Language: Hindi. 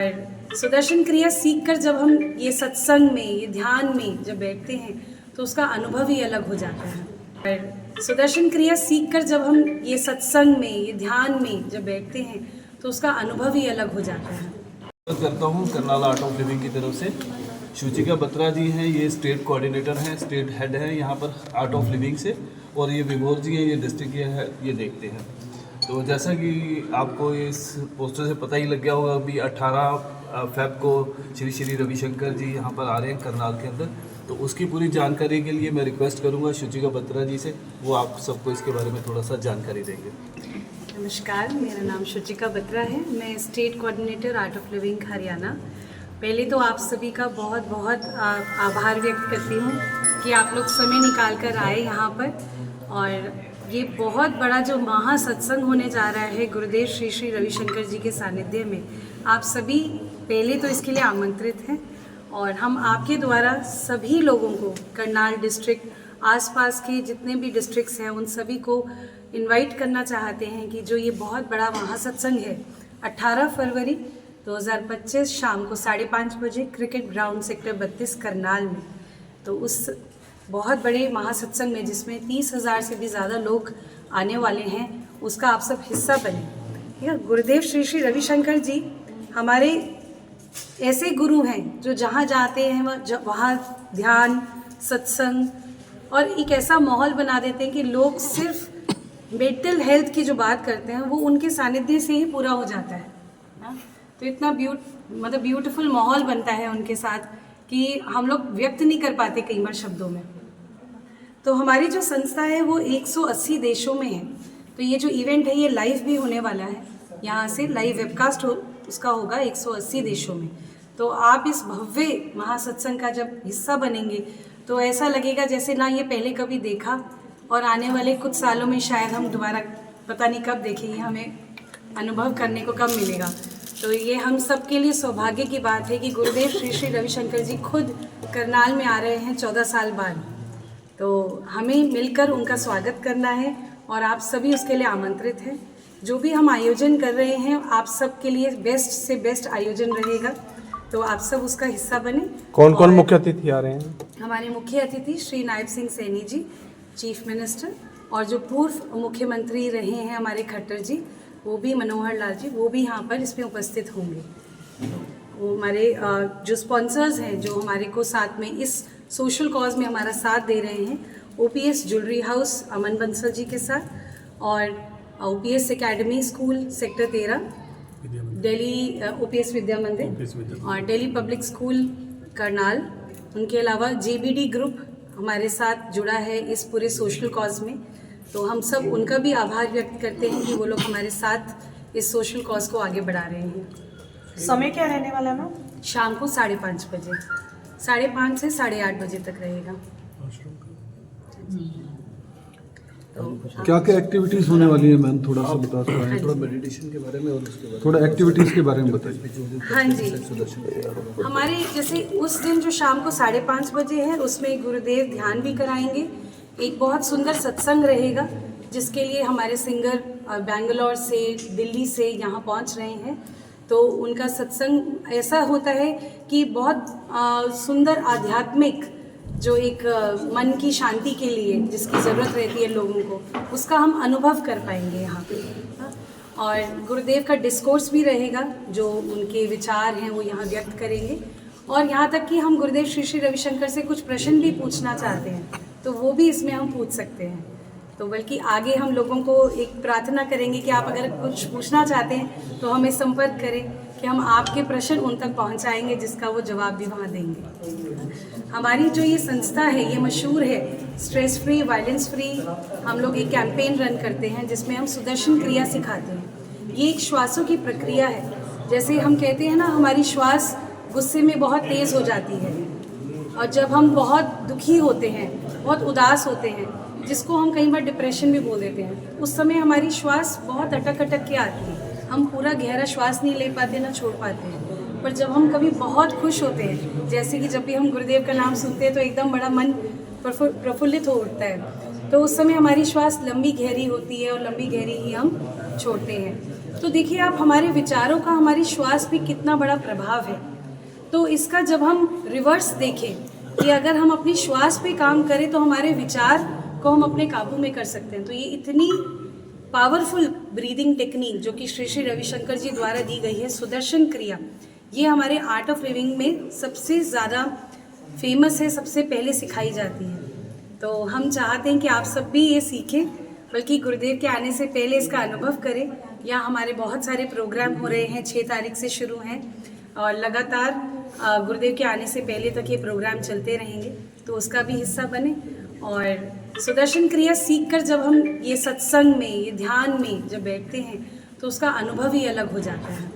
सुदर्शन क्रिया सीख कर जब हम ये सत्संग में, ये ध्यान में जब बैठते हैं तो उसका अनुभव ही अलग हो जाता है। सुदर्शन क्रिया सीख कर जब हम ये सत्संग में, ये ध्यान में जब बैठते हैं तो उसका अनुभव ही अलग हो जाता है। करता हूँ करनाल आर्ट ऑफ लिविंग की तरफ से। शुचिका बत्रा जी हैं, ये स्टेट कोऑर्डिनेटर हैं, स्टेट हेड हैं यहाँ पर आर्ट ऑफ लिविंग से, और ये विभोर जी हैं, ये डिस्ट्रिक्ट है, ये देखते हैं। तो जैसा कि आपको इस पोस्टर से पता ही लग गया होगा, अभी 18 फेब को श्री श्री रविशंकर जी यहाँ पर आ रहे हैं करनाल के अंदर। तो उसकी पूरी जानकारी के लिए मैं रिक्वेस्ट करूँगा शुचिका बत्रा जी से, वो आप सबको इसके बारे में थोड़ा सा जानकारी देंगे। नमस्कार, मेरा नाम शुचिका बत्रा है, मैं state coordinator art of living Haryana. पहले तो आप सभी का बहुत बहुत आभार व्यक्त करती हूँ कि आप लोग समय निकाल कर आए यहाँ पर, और ये बहुत बड़ा जो महासत्संग होने जा रहा है गुरुदेव श्री श्री रविशंकर जी के सानिध्य में, आप सभी पहले तो इसके लिए आमंत्रित हैं। और हम आपके द्वारा सभी लोगों को, करनाल डिस्ट्रिक्ट, आसपास के जितने भी डिस्ट्रिक्ट्स हैं, उन सभी को इनवाइट करना चाहते हैं कि जो ये बहुत बड़ा महासत्संग है 18 फरवरी 2025 शाम को 5:30 बजे क्रिकेट ग्राउंड सेक्टर 32 करनाल में, तो उस बहुत बड़े महासत्संग में जिसमें 30,000 से भी ज़्यादा लोग आने वाले हैं, उसका आप सब हिस्सा बने। ठीक है, गुरुदेव श्री श्री रविशंकर जी हमारे ऐसे गुरु हैं जो जहाँ जाते हैं वहाँ ध्यान, सत्संग और एक ऐसा माहौल बना देते हैं कि लोग सिर्फ मेंटल हेल्थ की जो बात करते हैं वो उनके सानिध्य से ही पूरा हो जाता है ना। तो इतना ब्यूटीफुल माहौल बनता है उनके साथ कि हम लोग व्यक्त नहीं कर पाते कई बार शब्दों में। तो हमारी जो संस्था है वो 180 देशों में है। तो ये जो इवेंट है ये लाइव भी होने वाला है, यहाँ से लाइव वेबकास्ट उसका होगा 180 देशों में। तो आप इस भव्य महासत्संग का जब हिस्सा बनेंगे तो ऐसा लगेगा जैसे ना ये पहले कभी देखा, और आने वाले कुछ सालों में शायद हम दोबारा पता नहीं कब देखेंगे, हमें अनुभव करने को कब मिलेगा। तो ये हम सब के लिए सौभाग्य की बात है कि गुरुदेव श्री श्री रविशंकर जी खुद करनाल में आ रहे हैं 14 साल बाद। तो हमें मिलकर उनका स्वागत करना है और आप सभी उसके लिए आमंत्रित हैं। जो भी हम आयोजन कर रहे हैं आप सब के लिए बेस्ट से बेस्ट आयोजन रहेगा, तो आप सब उसका हिस्सा बने। कौन कौन मुख्य अतिथि आ रहे हैं? हमारे मुख्य अतिथि श्री नायब सिंह सैनी जी, चीफ मिनिस्टर, और जो पूर्व मुख्यमंत्री रहे हैं हमारे खट्टर जी, वो भी मनोहर लाल जी, वो भी यहाँ पर इसमें उपस्थित होंगे। वो हमारे जो स्पॉन्सर्स हैं जो हमारे को साथ में इस सोशल कॉज में हमारा साथ दे रहे हैं, OPS ज्वेलरी हाउस अमन बंसल जी के साथ, और OPS academy school sector 13, Delhi OPS विद्या मंदिर और दिल्ली पब्लिक स्कूल करनाल, उनके अलावा JBD ग्रुप हमारे साथ जुड़ा है इस पूरे सोशल कॉज में। तो हम सब उनका भी आभार व्यक्त करते हैं कि वो लोग हमारे साथ इस सोशल कॉज को आगे बढ़ा रहे हैं। समय क्या रहने वाला है मैम? शाम को 5:30 बजे, 5:30 से 8:30 बजे तक रहेगा। क्या क्या एक्टिविटीज होने वाली है मैम, थोड़ा सा बता सकते हैं? थोड़ा मेडिटेशन के बारे में और उसके बारे थोड़ा एक्टिविटीज के बारे में बताइए। हाँ जी, हमारे जैसे उस दिन जो शाम को 5:30 बजे है उसमें गुरुदेव ध्यान भी कराएंगे। एक बहुत सुंदर सत्संग रहेगा जिसके लिए हमारे सिंगर बेंगलोर से, दिल्ली से यहाँ पहुँच रहे हैं। तो उनका सत्संग ऐसा होता है कि बहुत सुंदर आध्यात्मिक, जो एक मन की शांति के लिए जिसकी ज़रूरत रहती है लोगों को, उसका हम अनुभव कर पाएंगे यहाँ पे। और गुरुदेव का डिस्कोर्स भी रहेगा, जो उनके विचार हैं वो यहाँ व्यक्त करेंगे। और यहाँ तक कि हम गुरुदेव श्री श्री रविशंकर से कुछ प्रश्न भी पूछना चाहते हैं तो वो भी इसमें हम पूछ सकते हैं। तो बल्कि आगे हम लोगों को एक प्रार्थना करेंगे कि आप अगर कुछ पूछना चाहते हैं तो हमें संपर्क करें कि हम आपके प्रश्न उन तक पहुंचाएंगे, जिसका वो जवाब भी वहाँ देंगे। हमारी जो ये संस्था है ये मशहूर है स्ट्रेस फ्री, वायलेंस फ्री। हम लोग एक कैंपेन रन करते हैं जिसमें हम सुदर्शन क्रिया सिखाते हैं। ये एक श्वासों की प्रक्रिया है। जैसे हम कहते हैं ना, हमारी श्वास गुस्से में बहुत तेज़ हो जाती है, और जब हम बहुत दुखी होते हैं, बहुत उदास होते हैं, जिसको हम कई बार डिप्रेशन भी बोल देते हैं, उस समय हमारी श्वास बहुत अटक अटक के आती है। हम पूरा गहरा श्वास नहीं ले पाते, ना छोड़ पाते हैं। पर जब हम कभी बहुत खुश होते हैं, जैसे कि जब भी हम गुरुदेव का नाम सुनते हैं तो एकदम बड़ा मन प्रफुल्लित हो उठता है, तो उस समय हमारी श्वास लंबी गहरी होती है और लंबी गहरी ही हम छोड़ते हैं। तो देखिए आप, हमारे विचारों का हमारी श्वास पे कितना बड़ा प्रभाव है। तो इसका जब हम रिवर्स देखें कि अगर हम अपनी श्वास पे काम करें तो हमारे विचार को हम अपने काबू में कर सकते हैं। तो ये इतनी पावरफुल ब्रीदिंग टेक्निक जो कि श्री श्री रविशंकर जी द्वारा दी गई है, सुदर्शन क्रिया, ये हमारे आर्ट ऑफ लिविंग में सबसे ज़्यादा फेमस है, सबसे पहले सिखाई जाती है। तो हम चाहते हैं कि आप सब भी ये सीखें, बल्कि गुरुदेव के आने से पहले इसका अनुभव करें। यहाँ हमारे बहुत सारे प्रोग्राम हो रहे हैं, 6 तारीख से शुरू हैं और लगातार गुरुदेव के आने से पहले तक ये प्रोग्राम चलते रहेंगे। तो उसका भी हिस्सा बने और सुदर्शन क्रिया सीखकर जब हम ये सत्संग में, ये ध्यान में जब बैठते हैं तो उसका अनुभव ही अलग हो जाता है।